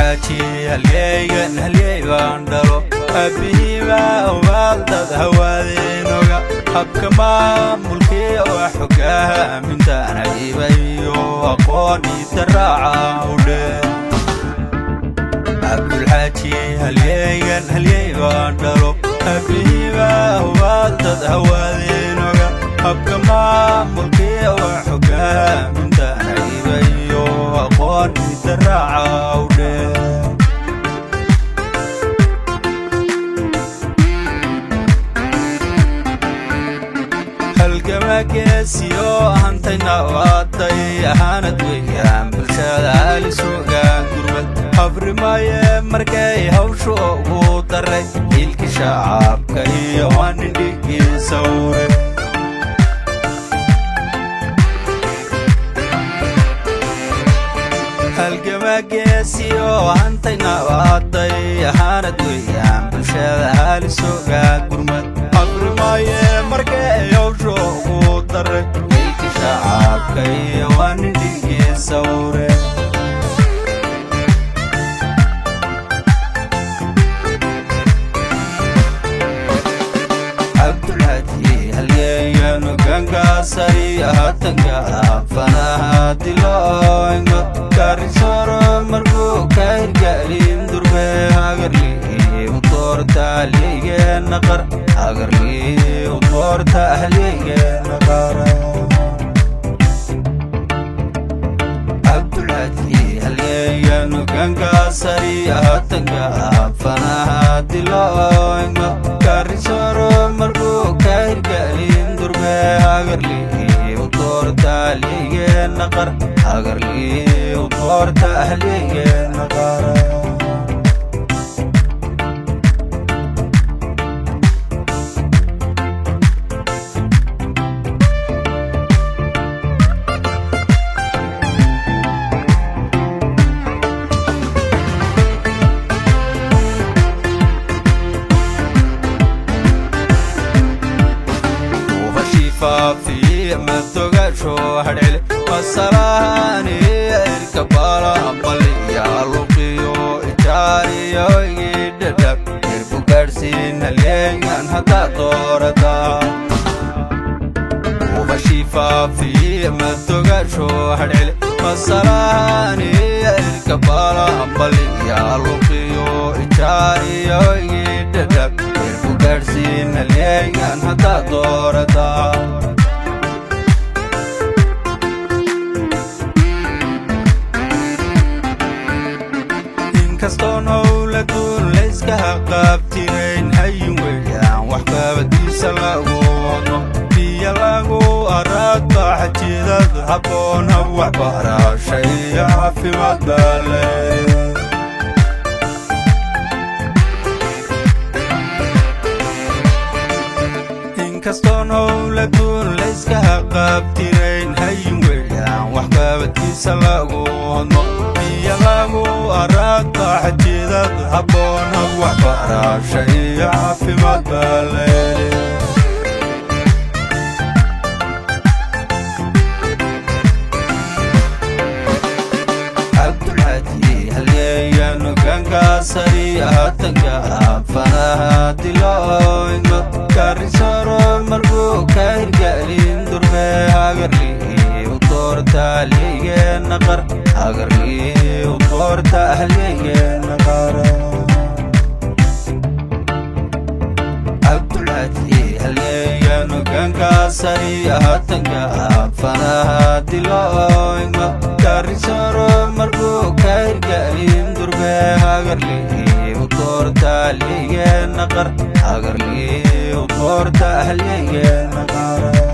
الحاجي هاليغان دلو أبيبا ومالدد هوادينوغا حبكما ملكي وحقاها من دانا إيبايو أقوني تراعا ولي عبد الحاجي هاليغان دلو أبيبا ومالدد هوادينوغا حبكما ملكي وحقاها من دانا إيبايو أقوني تراعا ولي halkama geesiyo hantayna waatay ahaanad weeyaan bulshada hali suugaan gurmad habrimaye markay hawshu ugu daray hilka shacabka iyo waanin dhigii sawre halkama geesiyo hantayna waatay ahaanad weeyaan bulshada hali suugaan gurmad habrimaye markay hawshu ugu daray hilka shacabka iyo waanin dhigii sawre sari ahatanka fanaha diloingo karisoro margu kahirgalin durbe hagarli utorta lige naqar hagarli utorta lige naqara abdulhadi halyanu ganga sari ahatanka fanaha diloingo karisoro margu kahirgalin durbe hagarli utorta lige naqar hagarli utorta lige naqara في مدوغا شو هرعلي وصلاني الكبارة أمالي يا لقيو إجاريو يددك يربو كارسين اللين هتا طورتا وبشيفا في مدوغا شو هرعلي وصلاني الكبارة أمالي يا لقيو إجاريو يددك يربو كارسين اللين هتا طورتا كستون أولادون ليسك هقابتين هايون ويان وحكابتيس لاغونو بيا لاغو أراد حجيداد هبون وحبارا شيئا في مدالي كستون أولادون ليسك هقابتين هايون ويان وحكابتيس لاغونو يلاغو أراد حجيداد هبون وحبارا شيئا في مدالي عبد الحاجي هاليانو كانكا سري هاتنكا فناها دلوينغو كاريسورو مرغو كاهرقالين دربي هاقرلي utorta lige naqar hagarli utorta lige naqara abdulhadi halyanu ganka sari ahatanka fanaha diloingo karisoro margu kahirgalin durbe hagarli utorta lige naqar hagarli utorta lige naqara